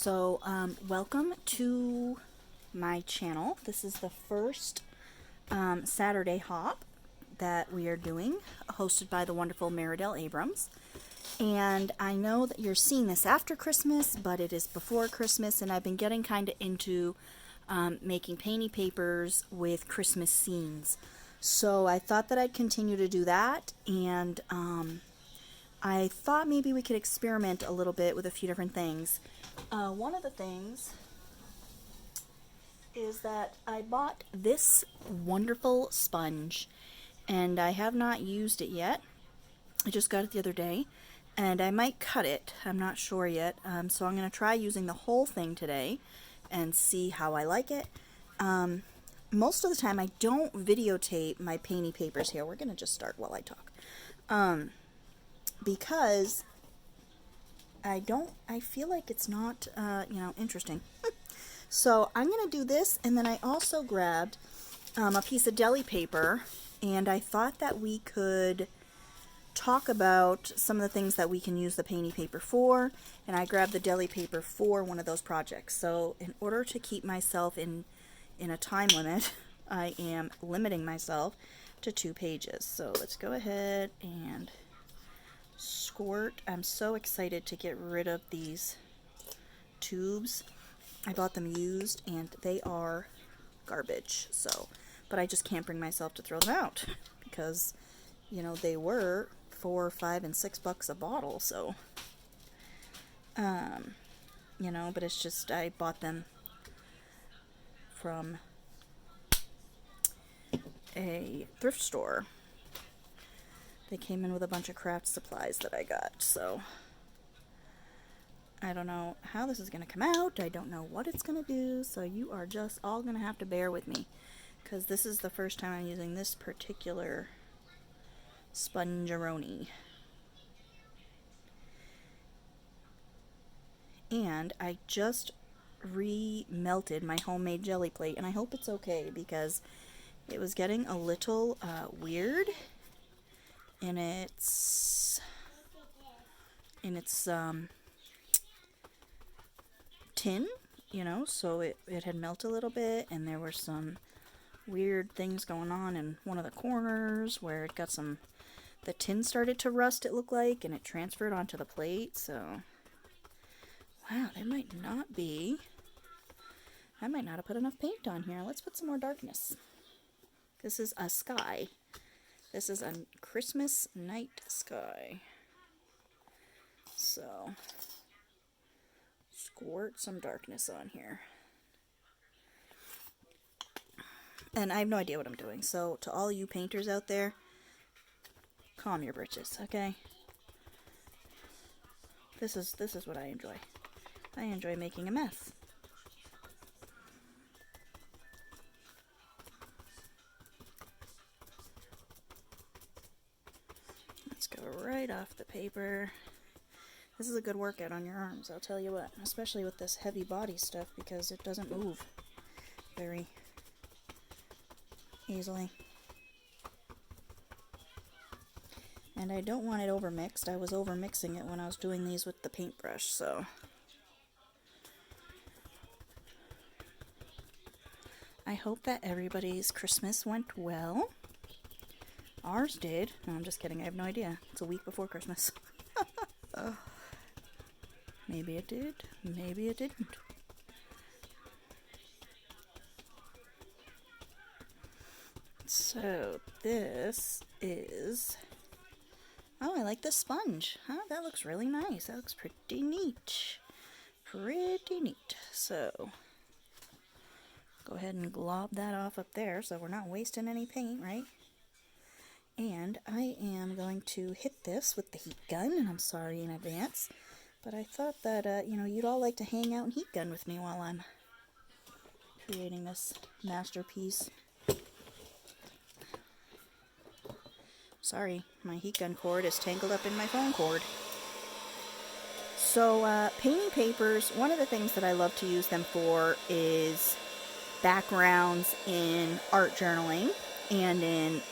So, welcome to my channel. This is the first Saturday hop that we are doing, hosted by the wonderful Meri Atelier. And I know that you're seeing this after Christmas, but it is before Christmas, and I've been getting kind of into making painty papers with Christmas scenes. So I thought that I'd continue to do that, and I thought maybe we could experiment a little bit with a few different things. One of the things is that I bought this wonderful sponge, and I have not used it yet. I just got it the other day, and I might cut it. I'm not sure yet, so I'm going to try using the whole thing today and see how I like it. Most of the time I don't videotape my painty papers here. We're going to just start while I talk. Because I feel like it's not, interesting. So I'm going to do this, and then I also grabbed a piece of deli paper, and I thought that we could talk about some of the things that we can use the painty paper for, and I grabbed the deli paper for one of those projects. So in order to keep myself in a time limit, I am limiting myself to 2 pages. So let's go ahead and squirt. I'm so excited to get rid of these tubes. I bought them used and they are garbage, so, but I just can't bring myself to throw them out because, you know, they were $4, $5, and $6 a bottle, so but it's just, I bought them from a thrift store. They came in with a bunch of craft supplies that I got, so I don't know how this is going to come out. I don't know what it's going to do, so you are just all going to have to bear with me, because this is the first time I'm using this particular spongeroni. And I just re-melted my homemade jelly plate, and I hope it's okay, because it was getting a little weird in its tin, so it had melted a little bit, and there were some weird things going on in one of the corners where it got the tin started to rust, it looked like, and it transferred onto the plate. So wow, I might not have put enough paint on here. Let's put some more darkness. This is a sky. This is a Christmas night sky. So squirt some darkness on here. And I have no idea what I'm doing, so to all you painters out there, calm your britches, okay? This is what I enjoy. I enjoy making a mess. Let's go right off the paper. This is a good workout on your arms, I'll tell you what, especially with this heavy body stuff, because it doesn't move very easily. And I don't want it overmixed. I was overmixing it when I was doing these with the paintbrush, so I hope that everybody's Christmas went well. Ours did. No, I'm just kidding. I have no idea. It's a week before Christmas. Maybe it did. Maybe it didn't. So this is... Oh, I like the sponge. Huh? That looks really nice. That looks pretty neat. Pretty neat. So go ahead and glob that off up there so we're not wasting any paint, right? And I am going to hit this with the heat gun, and I'm sorry in advance, but I thought that, you'd all like to hang out and heat gun with me while I'm creating this masterpiece. Sorry, my heat gun cord is tangled up in my phone cord. So, painting papers, one of the things that I love to use them for is backgrounds in art journaling and in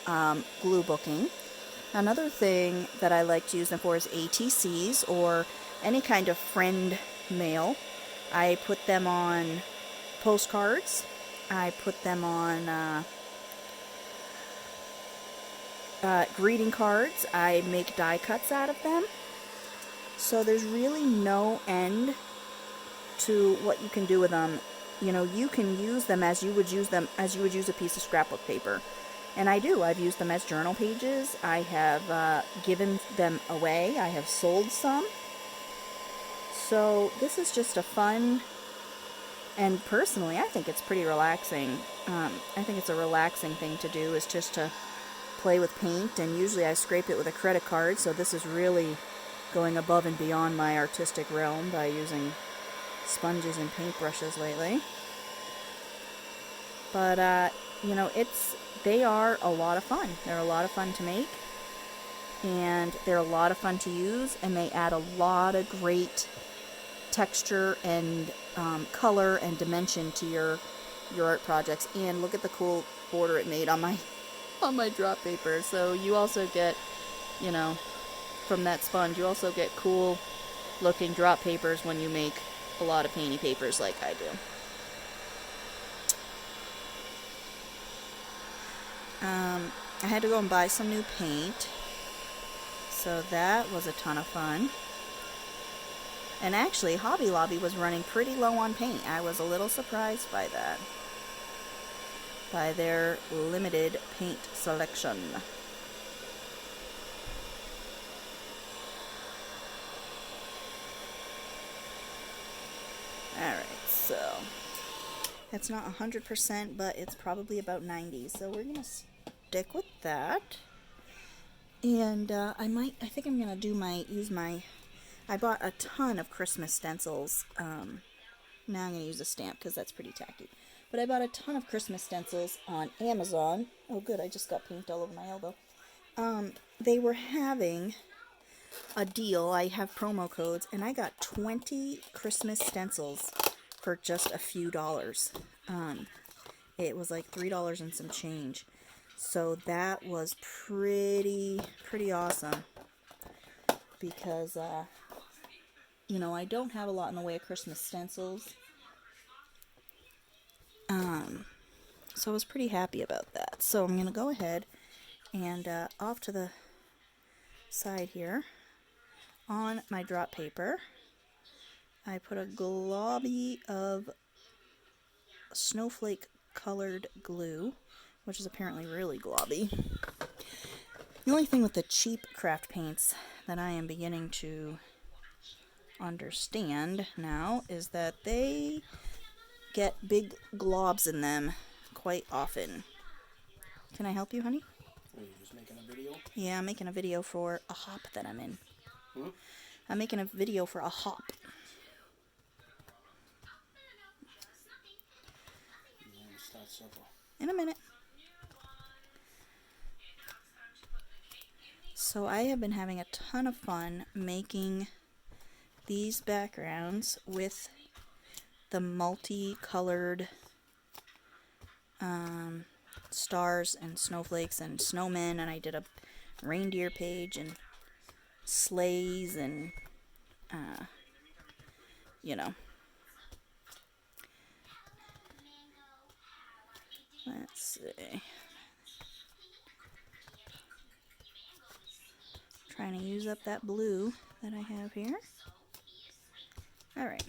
glue booking. Another thing that I like to use them for is ATCs, or any kind of friend mail. I put them on postcards. I put them on greeting cards. I make die cuts out of them. So there's really no end to what you can do with them. You know, you can use them as you would use a piece of scrapbook paper. And I do. I've used them as journal pages. I have given them away. I have sold some. So this is just a fun, and personally, I think it's pretty relaxing. I think it's a relaxing thing to do, is just to play with paint. And usually I scrape it with a credit card, so this is really going above and beyond my artistic realm by using sponges and paintbrushes lately. But, you know, they are a lot of fun. They're a lot of fun to make, and they're a lot of fun to use, and they add a lot of great texture and color and dimension to your art projects. And look at the cool border it made on my drop paper. So you also get, you know, from that sponge, you also get cool looking drop papers when you make a lot of painty papers like I do. I had to go and buy some new paint, so that was a ton of fun. And actually, Hobby Lobby was running pretty low on paint. I was a little surprised by that, by their limited paint selection. Alright, so it's not 100%, but it's probably about 90. So we're going to stick with that. And I think I'm going to I bought a ton of Christmas stencils. Now I'm going to use a stamp because that's pretty tacky. But I bought a ton of Christmas stencils on Amazon. Oh good, I just got paint all over my elbow. They were having a deal. I have promo codes, and I got 20 Christmas stencils for just a few dollars. It was like $3 and some change. So that was pretty awesome, because you know, I don't have a lot in the way of Christmas stencils. So I was pretty happy about that. So I'm going to go ahead and off to the side here, on my drop paper, I put a globby of snowflake colored glue, which is apparently really globby. The only thing with the cheap craft paints that I am beginning to understand now is that they get big globs in them quite often. Can I help you, honey? Are you just making a video? Yeah, I'm making a video for a hop that I'm in. I'm making a video for a hop. Start supper. In a minute. So I have been having a ton of fun making these backgrounds with the multicolored stars and snowflakes and snowmen, and I did a reindeer page and sleighs and you know. Let's see. Trying to use up that blue that I have here. Alright.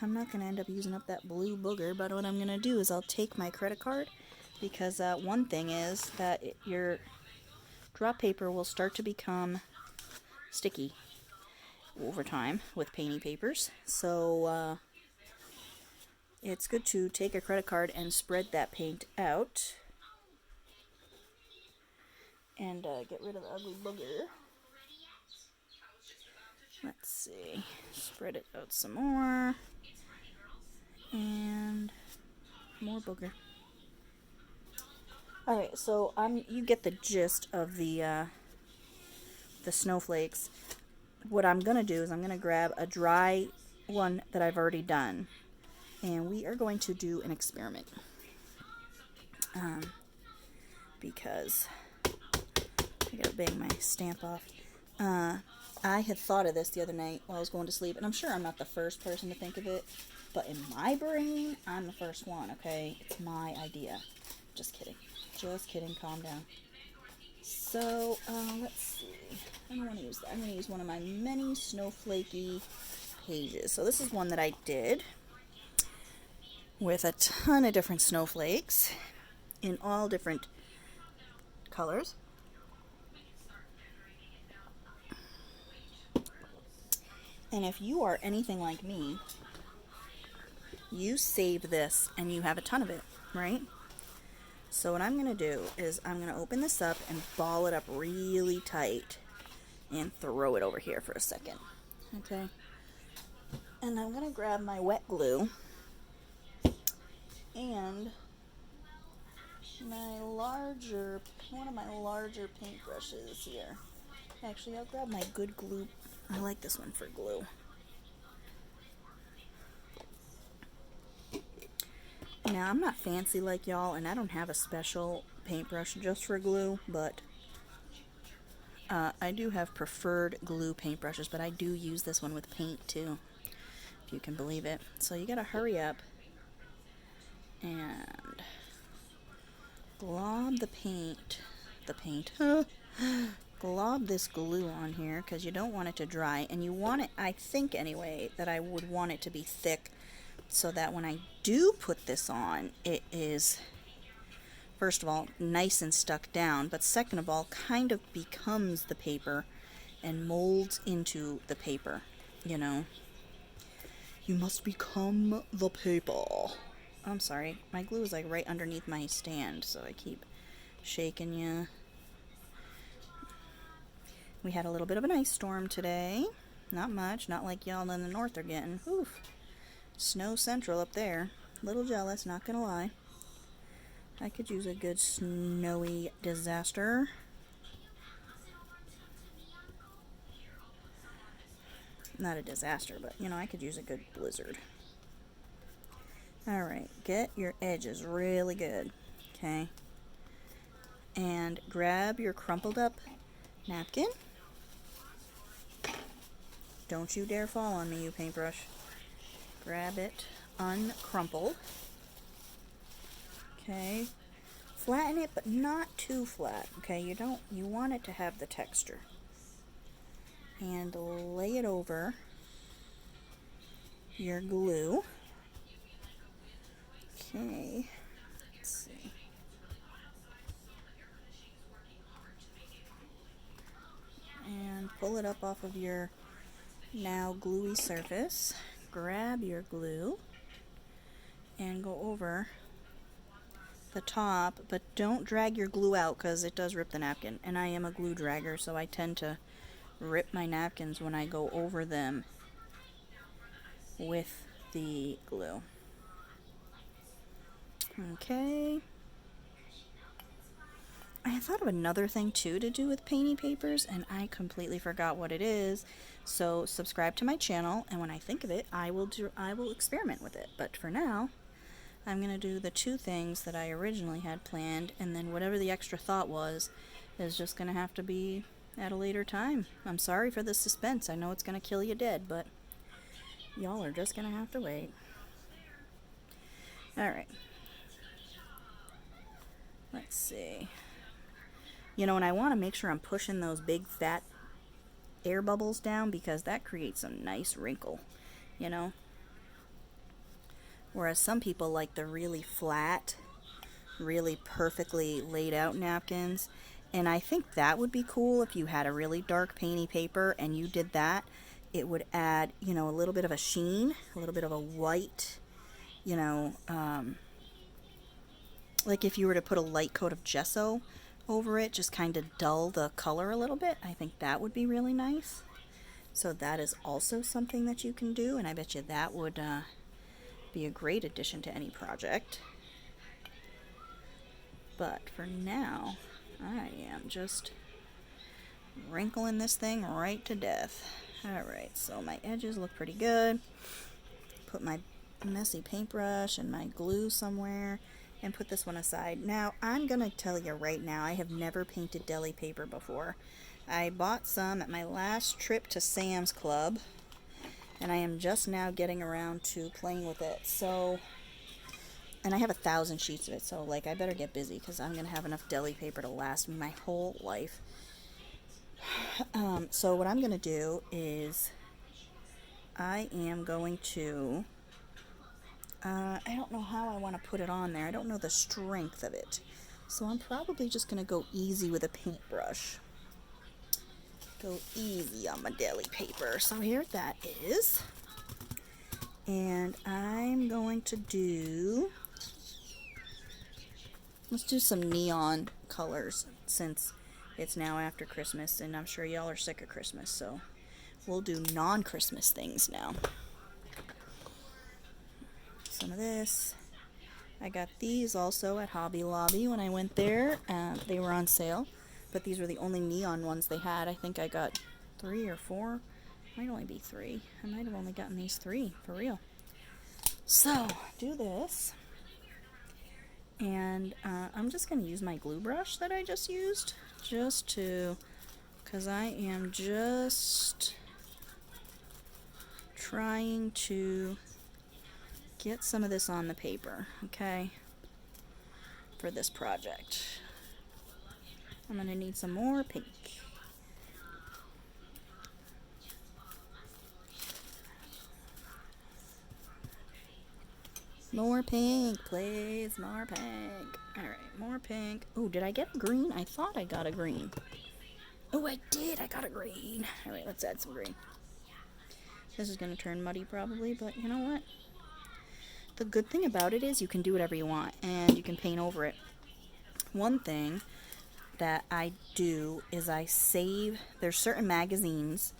I'm not going to end up using up that blue booger, but what I'm going to do is I'll take my credit card, because one thing is that your drop paper will start to become sticky over time with painty papers. So it's good to take a credit card and spread that paint out and get rid of the ugly booger. Let's see, spread it out some more, and more booger. Alright, so you get the gist of the snowflakes. What I'm going to do is I'm going to grab a dry one that I've already done, and we are going to do an experiment. Because I gotta bang my stamp off. I had thought of this the other night while I was going to sleep, and I'm sure I'm not the first person to think of it, but in my brain, I'm the first one, okay? It's my idea. Just kidding. Just kidding. Calm down. So, let's see. I don't want to use that. I'm going to use one of my many snowflakey pages. So this is one that I did with a ton of different snowflakes in all different colors. And if you are anything like me, you save this and you have a ton of it, right? So what I'm going to do is I'm going to open this up and ball it up really tight and throw it over here for a second. Okay? And I'm going to grab my wet glue and one of my larger paintbrushes here. Actually, I'll grab my good glue. I like this one for glue. Now, I'm not fancy like y'all, and I don't have a special paintbrush just for glue, but I do have preferred glue paintbrushes, but I do use this one with paint too, if you can believe it. So you gotta hurry up and glob glob this glue on here, because you don't want it to dry, and you want it, I think anyway, that I would want it to be thick, so that when I do put this on, it is, first of all, nice and stuck down, but second of all, kind of becomes the paper and molds into the paper, you know. You must become the paper. I'm sorry, my glue is like right underneath my stand, so I keep shaking you. We had a little bit of an ice storm today. Not much, not like y'all in the north are getting. Oof. Snow central up there. A little jealous, not gonna lie. I could use a good snowy disaster. Not a disaster, but you know, I could use a good blizzard. Alright, get your edges really good, okay? And grab your crumpled up napkin. Don't you dare fall on me, you paintbrush. Grab it uncrumpled. Okay. Flatten it, but not too flat. Okay, you want it to have the texture. And lay it over your glue. Okay. Let's see. And pull it up off of your now gluey surface. Grab your glue and go over the top, but don't drag your glue out because it does rip the napkin, and I am a glue dragger, so I tend to rip my napkins when I go over them with the glue. Okay. I thought of another thing too to do with painting papers, and I completely forgot what it is. So subscribe to my channel, and when I think of it, I will experiment with it. But for now, I'm going to do the two things that I originally had planned, and then whatever the extra thought was is just going to have to be at a later time. I'm sorry for the suspense. I know it's going to kill you dead, but y'all are just going to have to wait. Alright. Let's see. You know, and I want to make sure I'm pushing those big fat air bubbles down, because that creates a nice wrinkle, you know. Whereas some people like the really flat, really perfectly laid out napkins. And I think that would be cool if you had a really dark painty paper and you did that. It would add, you know, a little bit of a sheen, a little bit of a white, you know, like if you were to put a light coat of gesso over it, just kind of dull the color a little bit. I think that would be really nice. So that is also something that you can do, and I bet you that would be a great addition to any project. But for now, I am just wrinkling this thing right to death. Alright, so my edges look pretty good. Put my messy paintbrush and my glue somewhere and put this one aside. Now, I'm going to tell you right now, I have never painted deli paper before. I bought some at my last trip to Sam's Club, and I am just now getting around to playing with it. So, and I have 1,000 sheets of it, so like I better get busy because I'm gonna have enough deli paper to last me my whole life. So what I'm gonna do is I am going to I don't know how I want to put it on there. I don't know the strength of it. So I'm probably just going to go easy with a paintbrush. Go easy on my deli paper. So here that is. And I'm going to do, let's do some neon colors since it's now after Christmas and I'm sure y'all are sick of Christmas. So we'll do non-Christmas things now. Some of this. I got these also at Hobby Lobby when I went there. They were on sale, but these were the only neon ones they had. I think I got 3 or 4. Might only be 3. I might have only gotten these 3 for real. So do this, and I'm just going to use my glue brush that I just used, just to, because I am just trying to get some of this on the paper, okay, for this project. I'm going to need some more pink. More pink, please, more pink. Alright, more pink. Oh, did I get a green? I thought I got a green. Oh, I did, I got a green. Alright, let's add some green. This is going to turn muddy probably, but you know what? The good thing about it is you can do whatever you want, and you can paint over it. One thing that I do is I save, there's certain magazines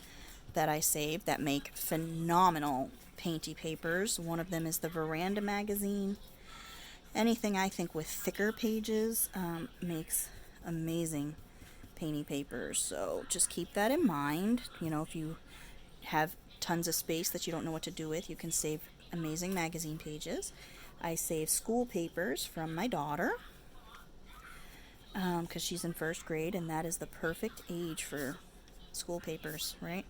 that I save that make phenomenal painty papers. One of them is the Veranda magazine. Anything I think with thicker pages makes amazing painty papers, so just keep that in mind. You know, if you have tons of space that you don't know what to do with, you can save amazing magazine pages. I save school papers from my daughter because she's in 1st grade, and that is the perfect age for school papers, right?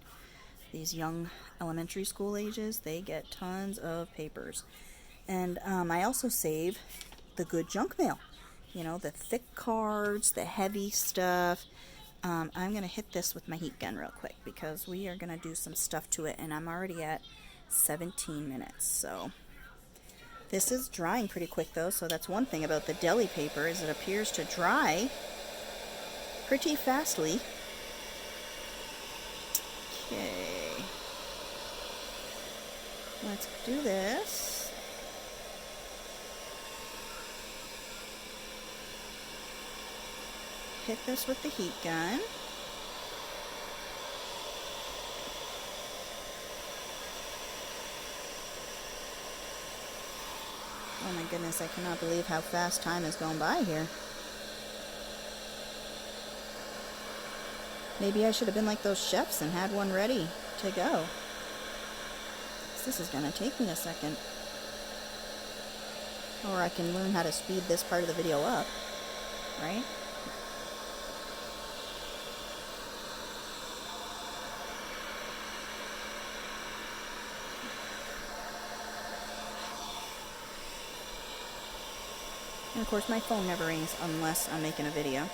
These young elementary school ages, they get tons of papers. And I also save the good junk mail, you know, the thick cards, the heavy stuff. I'm going to hit this with my heat gun real quick because we are going to do some stuff to it, and I'm already at 17 minutes, so this is drying pretty quick though, so that's one thing about the deli paper is it appears to dry pretty fastly. Okay, let's do this. Hit this with the heat gun. Oh my goodness, I cannot believe how fast time has gone by here. Maybe I should have been like those chefs and had one ready to go. This is going to take me a second. Or I can learn how to speed this part of the video up, right? And of course my phone never rings unless I'm making a video.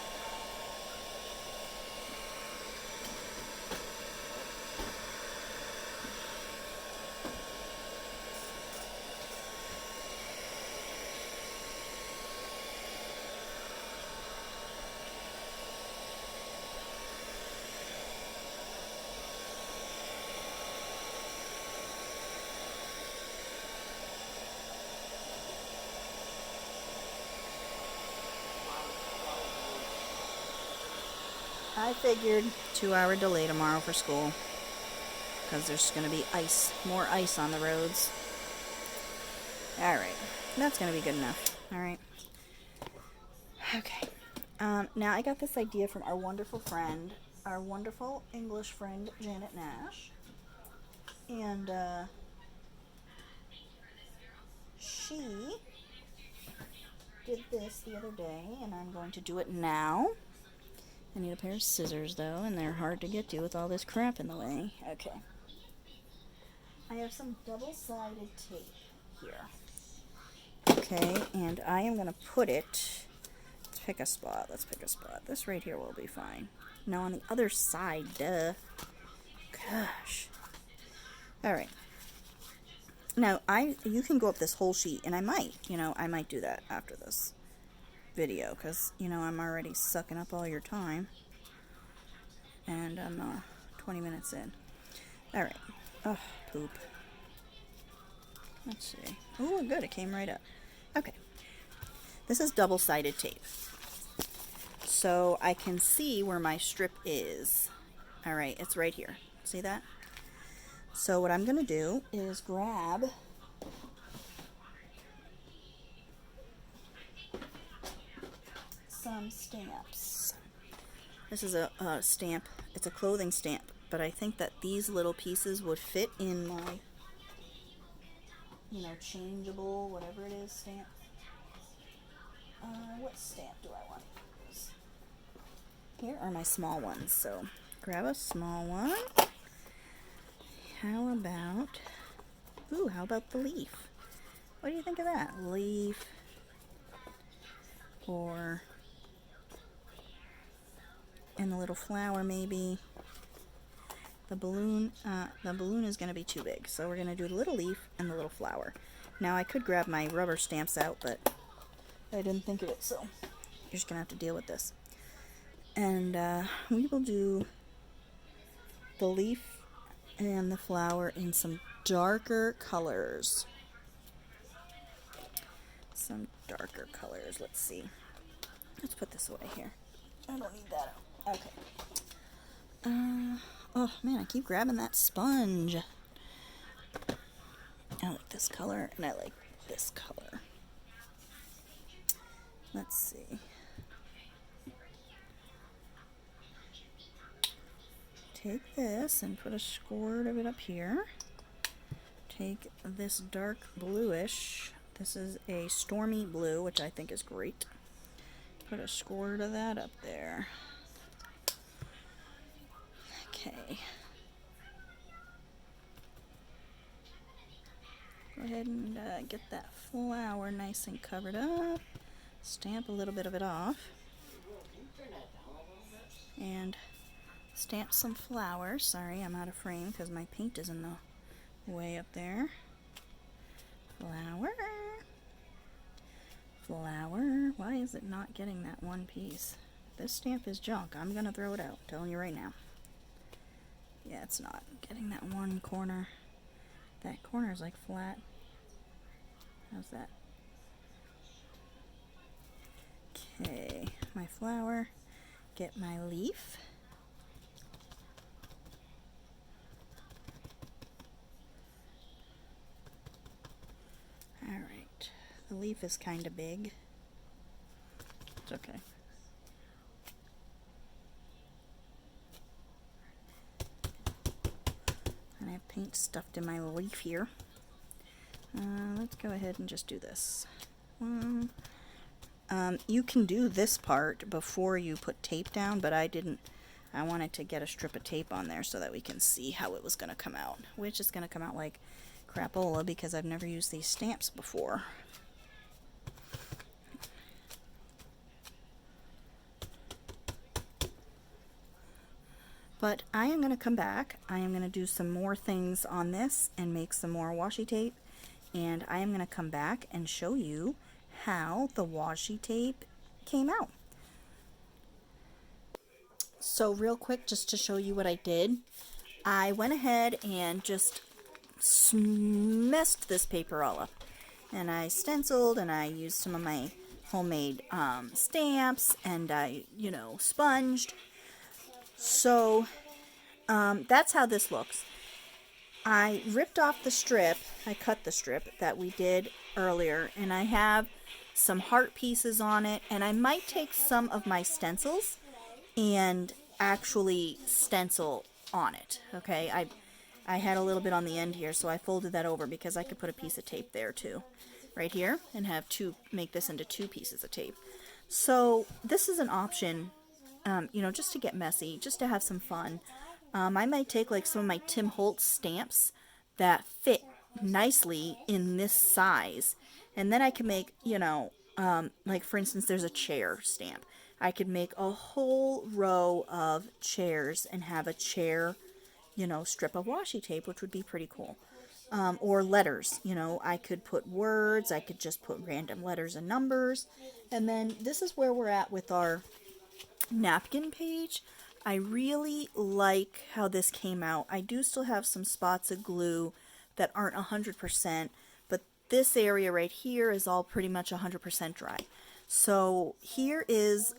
I figured 2-hour delay tomorrow for school because there's going to be ice, more ice on the roads. Alright, that's going to be good enough. Alright. Okay. Now I got this idea from our wonderful friend, our wonderful English friend, Janet Nash. And she did this the other day, and I'm going to do it now. I need a pair of scissors though, and they're hard to get to with all this crap in the way. Okay. I have some double-sided tape here. Okay, and I am going to put it, let's pick a spot, This right here will be fine. No, on the other side, duh. Gosh. Alright. Now, you can go up this whole sheet, and I might do that after this video, because, I'm already sucking up all your time. And I'm 20 minutes in. Alright. Oh, poop. Let's see. Oh, good, it came right up. Okay. This is double-sided tape. So I can see where my strip is. Alright, it's right here. See that? So what I'm going to do is grab some stamps. This is a stamp. It's a clothing stamp, but I think that these little pieces would fit in my, changeable, whatever it is, stamp. What stamp do I want to use? Here are my small ones, so grab a small one. How about the leaf? What do you think of that? Leaf. And the little flower maybe. The balloon is going to be too big, so we're going to do the little leaf and the little flower. Now I could grab my rubber stamps out, but I didn't think of it, so you're just going to have to deal with this. And we will do the leaf and the flower in some darker colors. Let's see. Let's put this away here. I don't need that out. Okay. Oh man, I keep grabbing that sponge. I like this color, and I like this color. Let's see. Take this and put a squirt of it up here. Take this dark bluish. This is a stormy blue, which I think is great. Put a squirt of that up there. Okay. Go ahead and get that flower nice and covered up. Stamp a little bit of it off. And stamp some flowers. Sorry, I'm out of frame because my paint is in the way up there. Flower. Why is it not getting that one piece? This stamp is junk. I'm going to throw it out. I'm telling you right now. Yeah, it's not getting that one corner. That corner is like flat. How's that? Okay, my flower. Get my leaf. Alright, the leaf is kind of big. It's okay. And I have paint stuffed in my leaf here. Let's go ahead and just do this. You can do this part before you put tape down, but I didn't. I wanted to get a strip of tape on there so that we can see how it was going to come out, which is going to come out like crapola because I've never used these stamps before. But I am going to come back. I am going to do some more things on this and make some more washi tape. And I am going to come back and show you how the washi tape came out. So real quick, just to show you what I did, I went ahead and just messed this paper all up. And I stenciled and I used some of my homemade stamps and I, sponged. So that's how this looks. I ripped off the strip, I cut the strip that we did earlier, and I have some heart pieces on it, and I might take some of my stencils and actually stencil on it, okay? I had a little bit on the end here, so I folded that over because I could put a piece of tape there too, right here, and make this into two pieces of tape. So this is an option you know, just to get messy, just to have some fun. I might take like some of my Tim Holtz stamps that fit nicely in this size, and then I can make, you know, like for instance, there's a chair stamp. I could make a whole row of chairs and have a chair, you know, strip of washi tape, which would be pretty cool. Or letters, you know, I could put words, I could just put random letters and numbers. And then this is where we're at with our napkin page. I really like how this came out. I do still have some spots of glue that aren't 100%, but this area right here is all pretty much 100% dry. So here is,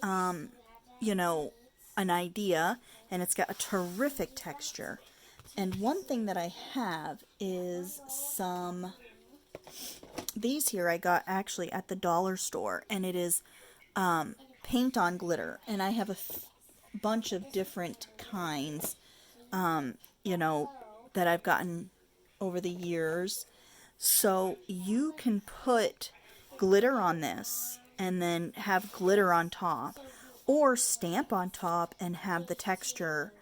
you know, an idea, and it's got a terrific texture. And one thing that I have is some, these here I got actually at the dollar store, and it is paint on glitter, and I have a bunch of different kinds, you know, that I've gotten over the years. So you can put glitter on this and then have glitter on top, or stamp on top and have the texture.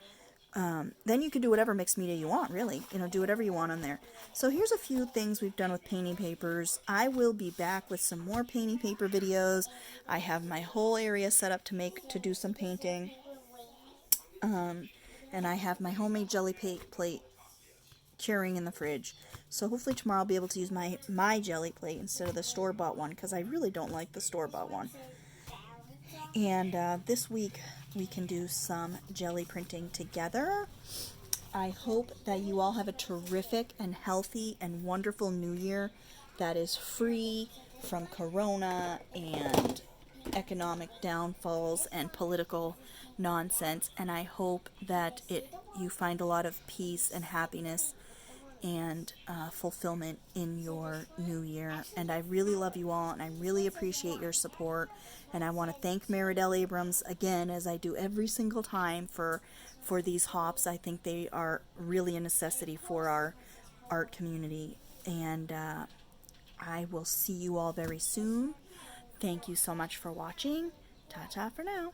Then you can do whatever mixed media you want, really. You know, do whatever you want on there. So here's a few things we've done with painting papers. I will be back with some more painting paper videos. I have my whole area set up to do some painting. And I have my homemade jelly plate curing in the fridge. So hopefully tomorrow I'll be able to use my jelly plate instead of the store-bought one, because I really don't like the store-bought one. And this week we can do some jelly printing together. I hope that you all have a terrific and healthy and wonderful new year that is free from corona and economic downfalls and political nonsense. And I hope that you find a lot of peace and happiness and fulfillment in your new year. And I really love you all, and I really appreciate your support. And I want to thank Meri Abrams again, as I do every single time, for these hops. I think they are really a necessity for our art community. And I will see you all very soon. Thank you so much for watching. Ta-ta for now.